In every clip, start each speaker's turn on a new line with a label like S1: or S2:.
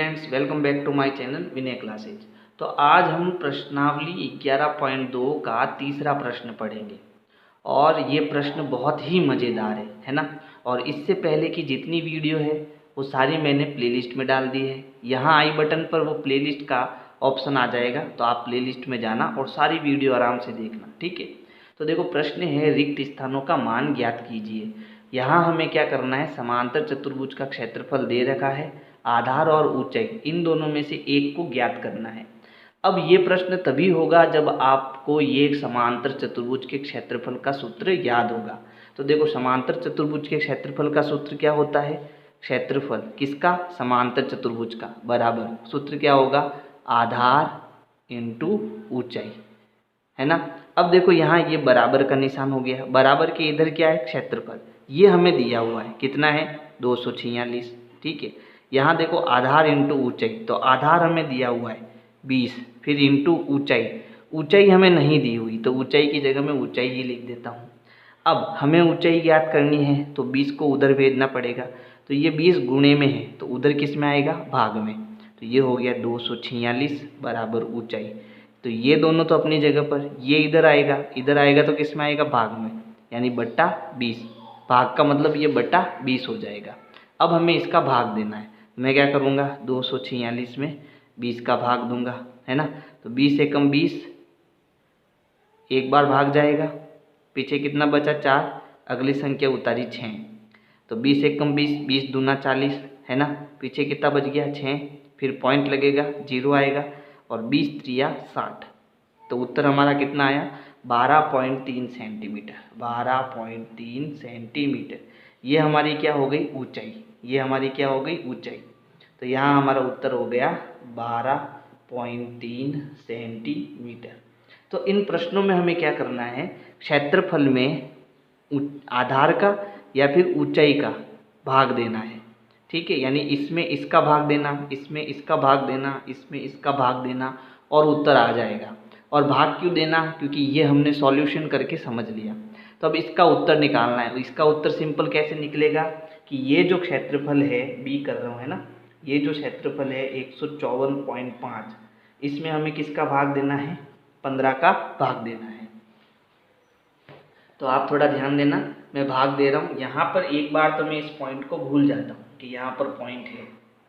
S1: Friends, welcome back to my channel Vinay classes. तो आज हम प्रश्नावली 11.2 का तीसरा प्रश्न पढ़ेंगे और ये प्रश्न बहुत ही मज़ेदार है ना। और इससे पहले की जितनी वीडियो है वो सारी मैंने प्लेलिस्ट में डाल दी है। यहाँ आई बटन पर वो प्लेलिस्ट का ऑप्शन आ जाएगा, तो आप प्लेलिस्ट में जाना और सारी वीडियो आराम से देखना, ठीक है। तो देखो, प्रश्न है रिक्त स्थानों का मान ज्ञात कीजिए। यहाँ हमें क्या करना है, समांतर चतुर्भुज का क्षेत्रफल दे रखा है, आधार और ऊंचाई इन दोनों में से एक को ज्ञात करना है। अब ये प्रश्न तभी होगा जब आपको ये समांतर चतुर्भुज के क्षेत्रफल का सूत्र याद होगा। तो देखो, समांतर चतुर्भुज के क्षेत्रफल का सूत्र क्या होता है, क्षेत्रफल किसका, समांतर चतुर्भुज का, बराबर सूत्र क्या होगा, आधार इंटू ऊंचाई, है ना। अब देखो, यहाँ ये बराबर का निशान हो गया, बराबर के इधर क्या है, क्षेत्रफल, ये हमें दिया हुआ है, कितना है 246, ठीक है। यहाँ देखो आधार इंटू ऊंचाई, तो आधार हमें दिया हुआ है 20, फिर इंटू ऊंचाई, ऊंचाई हमें नहीं दी हुई, तो ऊंचाई की जगह मैं ऊंचाई ही लिख देता हूँ। अब हमें ऊंचाई ज्ञात करनी है तो 20 को उधर भेजना पड़ेगा, तो ये 20 गुणे में है तो उधर किस में आएगा, भाग में। तो ये हो गया 246 बराबर ऊंचाई। तो ये दोनों तो अपनी जगह पर, ये इधर आएगा तो किस में आएगा, भाग में, यानी बट्टा 20। भाग का मतलब ये बट्टा 20 हो जाएगा। अब हमें इसका भाग देना है, मैं क्या करूँगा, 246 में 20 का भाग दूंगा, है ना। तो 20 एकम 20, एक बार भाग जाएगा, पीछे कितना बचा 4, अगली संख्या उतारी 6, तो 20 एकम 20, 20 दूना 40, है ना। पीछे कितना बच गया 6, फिर पॉइंट लगेगा, 0 आएगा, और 20 त्रिया 60, तो उत्तर हमारा कितना आया, 12.3 सेंटीमीटर, 12.3 सेंटीमीटर। ये हमारी क्या हो गई, ऊंचाई, ये हमारी क्या हो गई, ऊंचाई। तो यहाँ हमारा उत्तर हो गया 12.3 सेंटीमीटर। तो इन प्रश्नों में हमें क्या करना है, क्षेत्रफल में आधार का या फिर ऊंचाई का भाग देना है, ठीक है। यानी इसमें इसका भाग देना, इसमें इसका भाग देना, इसमें इसका भाग देना, और उत्तर आ जाएगा। और भाग क्यों देना, क्योंकि ये हमने सॉल्यूशन करके समझ लिया। तो अब इसका उत्तर निकालना है। इसका उत्तर सिंपल कैसे निकलेगा कि ये जो क्षेत्रफल है, बी कर रहा हूँ, है ना, ये जो क्षेत्रफल है 154.5, इसमें हमें किसका भाग देना है, 15 का भाग देना है। तो आप थोड़ा ध्यान देना, मैं भाग दे रहा हूँ। यहाँ पर एक बार तो मैं इस पॉइंट को भूल जाता हूँ कि यहाँ पर पॉइंट है,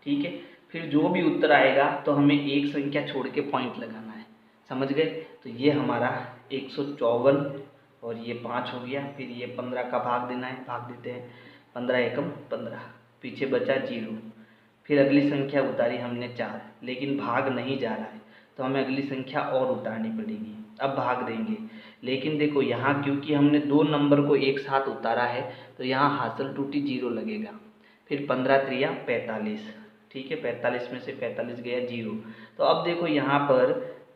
S1: ठीक है। फिर जो भी उत्तर आएगा तो हमें एक संख्या छोड़ के पॉइंट लगाना है, समझ गए। तो ये हमारा 154 और ये 5 हो गया, फिर ये 15 का भाग देना है, भाग देते हैं, 15 एकम 15, पीछे बचा 0, फिर अगली संख्या उतारी हमने 4, लेकिन भाग नहीं जा रहा है, तो हमें अगली संख्या और उतारनी पड़ेगी, अब भाग देंगे। लेकिन देखो, यहाँ क्योंकि हमने 2 नंबर को एक साथ उतारा है तो यहाँ हासिल टूटी 0 लगेगा, फिर 15 त्रिया 45, ठीक है, 45 में से 45 गया 0। तो अब देखो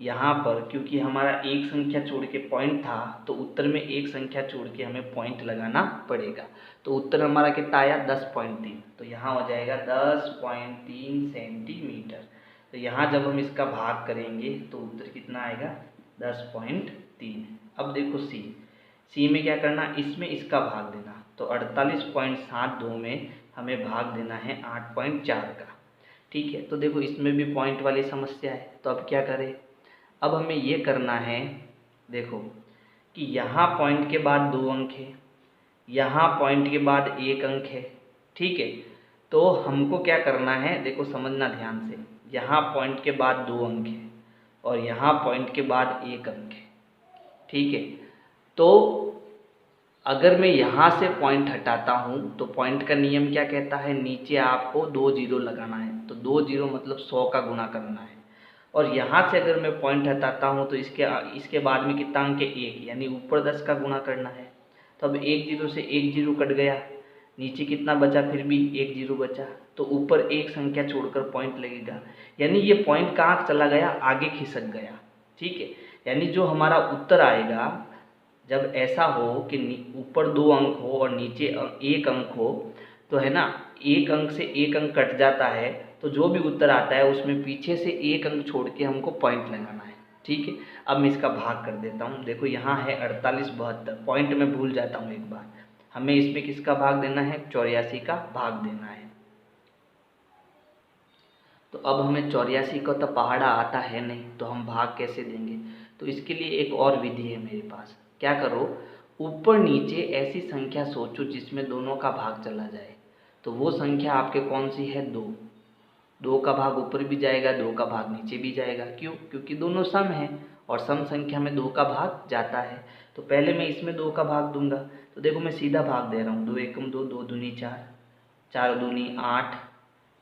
S1: यहाँ पर क्योंकि हमारा एक संख्या छोड़ के पॉइंट था, तो उत्तर में एक संख्या छोड़ के हमें पॉइंट लगाना पड़ेगा। तो उत्तर हमारा कितना आया, 10.3, तो यहाँ हो जाएगा 10.3 सेंटीमीटर। तो यहाँ जब हम इसका भाग करेंगे तो उत्तर कितना आएगा, 10.3। अब देखो सी में क्या करना, इसमें इसका भाग देना, तो 48.72 में हमें भाग देना है 8.4 का, ठीक है। तो देखो, इसमें भी पॉइंट वाली समस्या है, तो अब क्या करें, अब हमें ये करना है, देखो कि यहाँ पॉइंट के बाद 2 अंक है, यहाँ पॉइंट के बाद 1 अंक है, ठीक है। तो हमको क्या करना है, देखो समझना ध्यान से, यहाँ पॉइंट के बाद 2 अंक है और यहाँ पॉइंट के बाद 1 अंक है, ठीक है। तो अगर मैं यहाँ से पॉइंट हटाता हूँ तो पॉइंट का नियम क्या कहता है, नीचे आपको 2 0 लगाना है, तो 2 0 मतलब 100 का गुणा करना है। और यहाँ से अगर मैं पॉइंट हटाता हूँ तो इसके बाद में कितना अंक है, 1, यानी ऊपर 10 का गुणा करना है। तो अब 1 0 से 1 0 कट गया, नीचे कितना बचा, फिर भी 1 0 बचा, तो ऊपर एक संख्या छोड़कर पॉइंट लगेगा, यानी ये पॉइंट कहाँ चला गया, आगे खिसक गया, ठीक है। यानी जो हमारा उत्तर आएगा, जब ऐसा हो कि ऊपर 2 अंक हो और नीचे 1 अंक हो, तो है ना, 1 अंक से 1 अंक कट जाता है, तो जो भी उत्तर आता है उसमें पीछे से 1 अंक छोड़ के हमको पॉइंट लगाना है, ठीक है। अब मैं इसका भाग कर देता हूँ, देखो यहाँ है 48/72, पॉइंट में भूल जाता हूँ एक बार, हमें इसमें किसका भाग देना है, 84 का भाग देना है। तो अब हमें 84 का तो पहाड़ा आता है नहीं, तो हम भाग कैसे देंगे? तो इसके लिए एक और विधि है मेरे पास। क्या करो, ऊपर नीचे ऐसी संख्या सोचो जिसमें दोनों का भाग चला जाए। तो वो संख्या आपके कौन सी है? 2। 2 का भाग ऊपर भी जाएगा, 2 का भाग नीचे भी जाएगा। क्यों? क्योंकि दोनों सम हैं और सम संख्या में 2 का भाग जाता है। तो पहले मैं इसमें 2 का भाग दूंगा। तो देखो मैं सीधा भाग दे रहा हूँ, 2 एकम 2, 2 दूनी 4, 4 दूनी 8,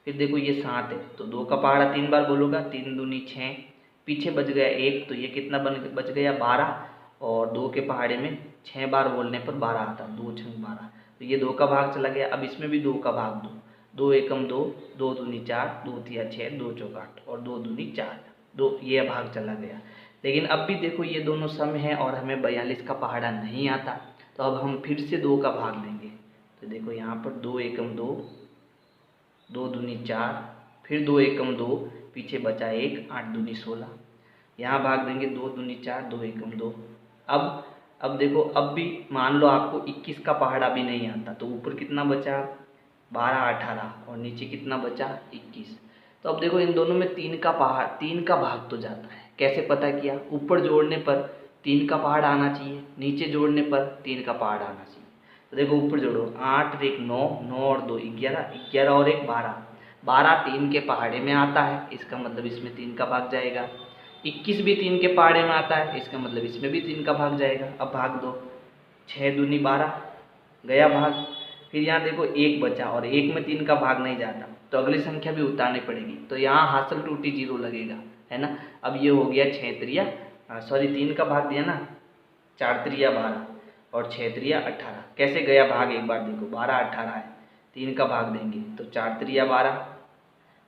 S1: फिर देखो ये 7 है तो 2 का पहाड़ा 3 बार बोलूँगा, 3 दूनी 6, पीछे बच गया 1, तो ये कितना बच गया? 12। और 2 के पहाड़े में 6 बार बोलने पर 12 आता, 2 6 12, तो ये 2 का भाग चला गया। अब इसमें भी 2 का भाग दो, 2 एकम 2, 2 दूनी 4, 2 तिया 6, 2 चौक 8 और 2 दूनी 4, 2, ये भाग चला गया। लेकिन अब भी देखो ये दोनों सम हैं और हमें 42 का पहाड़ा नहीं आता, तो अब हम फिर से 2 का भाग लेंगे। तो देखो यहाँ पर 2 एकम 2, 2 दूनी 4, फिर 2 एकम 2, पीछे बचा 1, 8 दूनी 16, यहाँ भाग देंगे 2 दूनी 4, 2 एकम 2। अब देखो, अब भी मान लो आपको 21 का पहाड़ा भी नहीं आता, तो ऊपर कितना बचा? 12 18 और नीचे कितना बचा? 21। तो अब देखो इन दोनों में 3 का भाग तो जाता है। कैसे पता किया? ऊपर जोड़ने पर 3 का पहाड़ आना चाहिए, नीचे जोड़ने पर 3 का पहाड़ आना चाहिए। तो देखो ऊपर जोड़ो, 8 और 1 9, 9 और 2 11, 11 और 1 12, 12 3 के पहाड़े में आता है, इसका मतलब इसमें 3 का भाग जाएगा। 21 भी 3 के पहाड़े में आता है, इसका मतलब इसमें भी 3 का भाग जाएगा। अब भाग दो, 6 दूनी 12 गया भाग। फिर यहाँ देखो 1 बचा और 1 में 3 का भाग नहीं जाता, तो अगली संख्या भी उतारनी पड़ेगी। तो यहाँ हासिल टूटी 0 लगेगा, है ना। अब ये हो गया 6 त्रिया 3 का भाग दिया ना, 4 त्रिया 12 और 6 त्रिया 18। कैसे गया भाग? एक बार देखो, 12 18 है, 3 का भाग देंगे तो 4 त्रिया 12,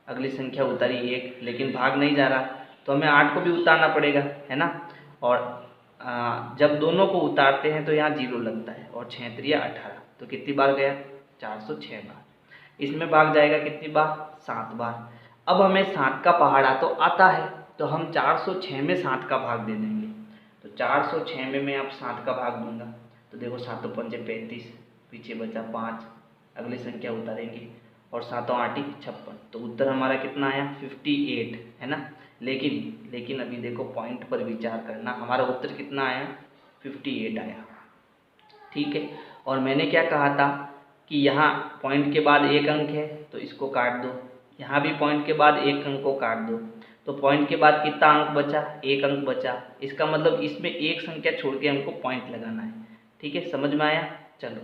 S1: अगली संख्या उतारी 1, लेकिन भाग नहीं जा रहा, तो हमें 8 को भी उतारना पड़ेगा, है ना। और जब दोनों को उतारते हैं तो यहाँ 0 लगता है और 6 त्रिया 18, तो कितनी बार गया? 406 बार। इसमें भाग जाएगा कितनी बार? 7 बार। अब हमें 7 का पहाड़ा तो आता है, तो हम 406 में 7 का भाग दे देंगे। तो 406 में मैं अब 7 का भाग दूंगा। तो देखो 7 पंचे 35, पीछे बचा 5, अगली संख्या उतारेंगे और 7 8 56, तो उत्तर हमारा कितना आया? 58, है ना। लेकिन अभी देखो पॉइंट पर विचार करना, हमारा उत्तर कितना आया? 58 आया, ठीक है। और मैंने क्या कहा था कि यहाँ पॉइंट के बाद 1 अंक है तो इसको काट दो, यहाँ भी पॉइंट के बाद 1 अंक को काट दो, तो पॉइंट के बाद कितना अंक बचा? 1 अंक बचा। इसका मतलब इसमें एक संख्या छोड़ के हमको पॉइंट लगाना है, ठीक है। समझ में आया? चलो,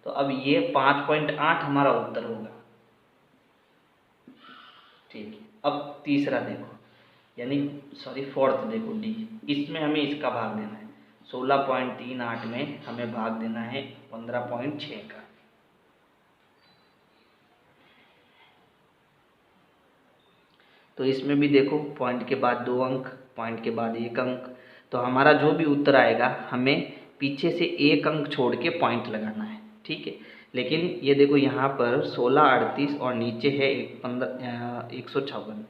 S1: तो अब ये 5.8 हमारा उत्तर होगा, ठीक है। अब तीसरा देखो, फोर्थ देखो, डी, इसमें हमें इसका भाग देना है। 16.38 में हमें भाग देना है 15.6 का। तो इसमें भी देखो पॉइंट के बाद 2 अंक, पॉइंट के बाद 1 अंक, तो हमारा जो भी उत्तर आएगा हमें पीछे से 1 अंक छोड़ के पॉइंट लगाना है, ठीक है। लेकिन ये देखो यहाँ पर 16 38 और नीचे है 156,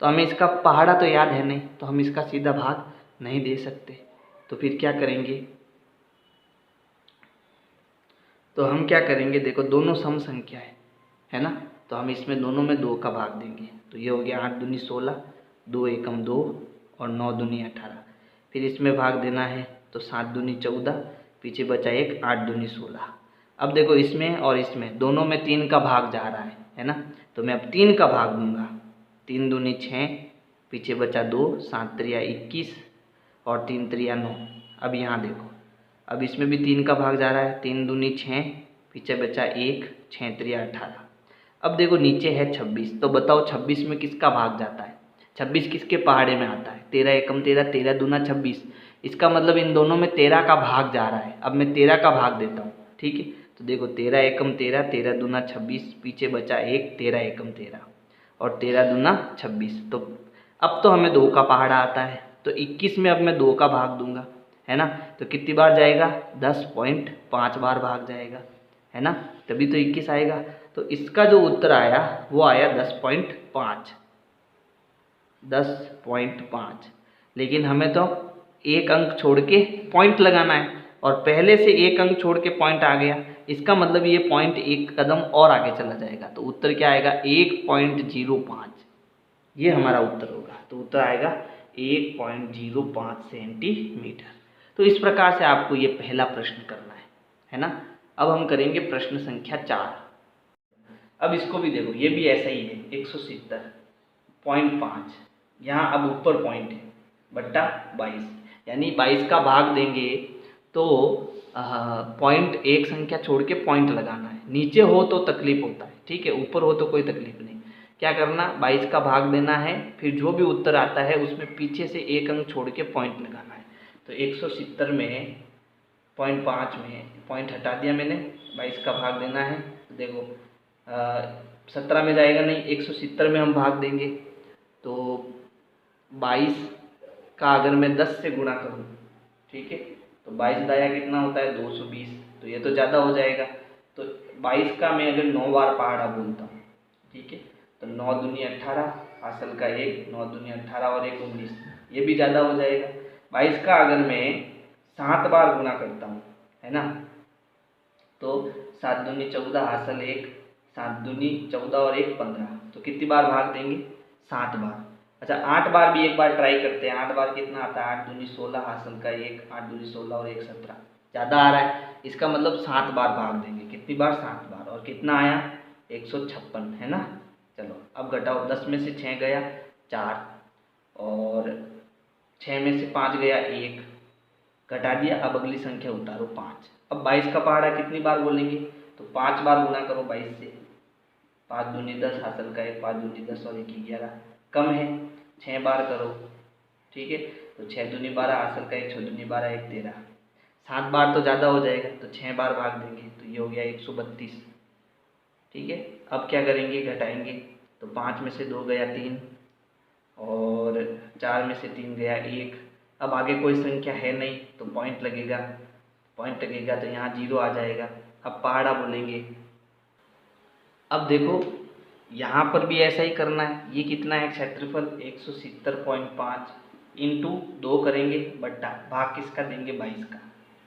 S1: तो हमें इसका पहाड़ा तो याद है नहीं, तो हम इसका सीधा भाग नहीं दे सकते। तो फिर क्या करेंगे? तो हम क्या करेंगे? देखो दोनों सम संख्या है ना, तो हम इसमें दोनों में 2 का भाग देंगे। तो ये हो गया 8 दूनी 16, 2 एकम 2 और 9 दूनी 18। फिर इसमें भाग देना है तो 7 दूनी 14, पीछे बचा 1, 8 दूनी 16। अब देखो इसमें और इसमें दोनों में 3 का भाग जा रहा है ना, तो मैं अब 3 का भाग दूंगा। 3 दूनी 6, पीछे बचा 2, 7 त्रिया 21 और 3 त्रिया 9। अब यहाँ देखो, अब इसमें भी 3 का भाग जा रहा है, 3 दूनी 6, पीछे बचा 1, 6 त्रिया 18। अब देखो नीचे है 26, तो बताओ 26 में किसका भाग जाता है? 26 किसके पहाड़े में आता है? 13 एकम 13, 13 दूना 26, इसका मतलब इन दोनों में 13 का भाग जा रहा है। अब मैं 13 का भाग देता हूँ, ठीक है। तो देखो 13 एकम 13, 13 दूना 26, पीछे बचा 1, 13 एकम 13 और 13 दूना 26। तो अब तो हमें 2 का पहाड़ा आता है, तो 21 में अब मैं 2 का भाग दूंगा, है ना। तो कितनी बार जाएगा? 10.5 बार भाग जाएगा, है ना, तभी तो 21 आएगा। तो इसका जो उत्तर आया वो आया 10.5। लेकिन हमें तो 1 अंक छोड़ के पॉइंट लगाना है, और पहले से 1 अंक छोड़ के पॉइंट आ गया, इसका मतलब ये पॉइंट 1 कदम और आगे चला जाएगा। तो उत्तर क्या आएगा? 1.05। ये हमारा उत्तर होगा। तो उत्तर आएगा 1.05 सेंटीमीटर। तो इस प्रकार से आपको ये पहला प्रश्न करना है ना। अब हम करेंगे प्रश्न संख्या 4। अब इसको भी देखो, ये भी ऐसा ही है 170.5, यहाँ अब ऊपर पॉइंट है बट्टा 22, यानी 22 का भाग देंगे तो पॉइंट एक संख्या छोड़ के पॉइंट लगाना है। नीचे हो तो तकलीफ होता है, ठीक है, ऊपर हो तो कोई तकलीफ नहीं। क्या करना, 22 का भाग देना है, फिर जो भी उत्तर आता है उसमें पीछे से एक अंक छोड़ के पॉइंट लगाना है। तो 170 में 0.5 में पॉइंट हटा दिया मैंने, 22 का भाग देना है। तो देखो 17 में जाएगा नहीं, 170 में हम भाग देंगे तो 22 का अगर मैं 10 से गुणा करूँ, ठीक है, तो 22 दाया कितना होता है 220, तो ये तो ज़्यादा हो जाएगा। तो 22 का मैं अगर 9 बार पहाड़ा बोलता हूँ, ठीक है, तो 9 दूनी 18, हासिल का 1, 9 दूनी 18 और 1 19, ये भी ज़्यादा हो जाएगा। 22 का अगर मैं 7 बार गुना करता हूँ, है ना, तो 7 दूनी 14, हासिल 1, 7 दूनी 14 और 1 15, तो कितनी बार भाग देंगे 7 बार। अच्छा 8 बार भी एक बार ट्राई करते हैं, 8 बार कितना आता है 8 दूनी 16, हासिल का 1, 8 दूनी 16 और 1 17, ज़्यादा आ रहा है, इसका मतलब 7 बार भाग देंगे। कितनी बार 7 बार, और कितना आया 156, है ना। चलो अब घटाओ, 10 में से 6 गया 4, और 6 में से 5 गया 1, घटा दिया। अब अगली संख्या उतारो 5। अब 22 का पहाड़ा कितनी बार बोलेंगे, तो 5 बार गुना करो 22 से, 5 दूनी 10, हासिल का 1, 5 दूनी 10 और 1 11, कम है 6 बार करो, ठीक है, तो 6 दूनी 12, हासिल का 1, 6 दूनी 12, 1 13, 7 बार तो ज़्यादा हो जाएगा, तो 6 बार भाग देंगे, तो ये हो गया 132, ठीक है। अब क्या करेंगे, घटाएंगे, तो 5 में से 2 गया 3, और 4 में से 3 गया 1। अब आगे कोई संख्या है नहीं तो पॉइंट लगेगा, पॉइंट लगेगा तो यहाँ 0 आ जाएगा। अब पहाड़ा बोलेंगे। अब देखो यहाँ पर भी ऐसा ही करना है। ये कितना है क्षेत्रफल 170.5 इंटू 2 करेंगे बट्टा भाग किसका देंगे 22 का,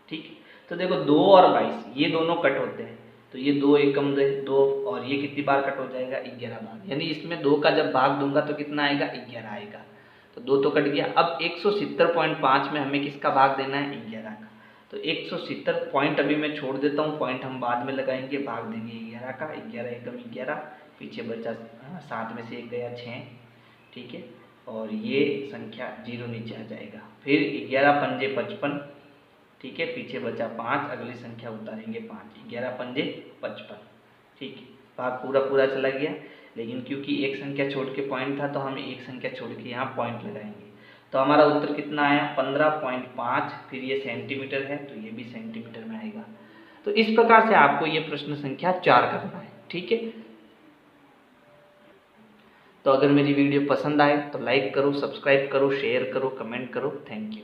S1: ठीक। तो देखो 2 और 22 ये दोनों कट होते हैं, तो ये 2 एकम 2, और ये कितनी बार कट हो जाएगा 11 बार, यानी इसमें 2 का जब भाग दूंगा तो कितना आएगा 11 आएगा, तो 2 तो कट गया। अब 170.5 में हमें किसका भाग देना है 11 का, तो 170 पॉइंट अभी मैं छोड़ देता हूँ, पॉइंट हम बाद में लगाएंगे, भाग देंगे 11 का, 11 एकम 11, पीछे बचा 7 में से 1 गया 6, ठीक है, और ये संख्या 0 नीचे आ जाएगा। फिर 11 पंजे 55, ठीक है, पीछे बचा 5, अगली संख्या उतारेंगे 5, 11 पंजे 55, ठीक है, भाग पूरा पूरा चला गया। लेकिन क्योंकि एक संख्या छोड़ के पॉइंट था तो हमें एक संख्या छोड़ के यहाँ पॉइंट लगाएंगे, तो हमारा उत्तर कितना आया 15.5, फिर ये सेंटीमीटर है तो ये भी सेंटीमीटर में आएगा। तो इस प्रकार से आपको ये प्रश्न संख्या 4 करना है, ठीक है। तो अगर मेरी वीडियो पसंद आए तो लाइक करो, सब्सक्राइब करो, शेयर करो, कमेंट करो। Thank you.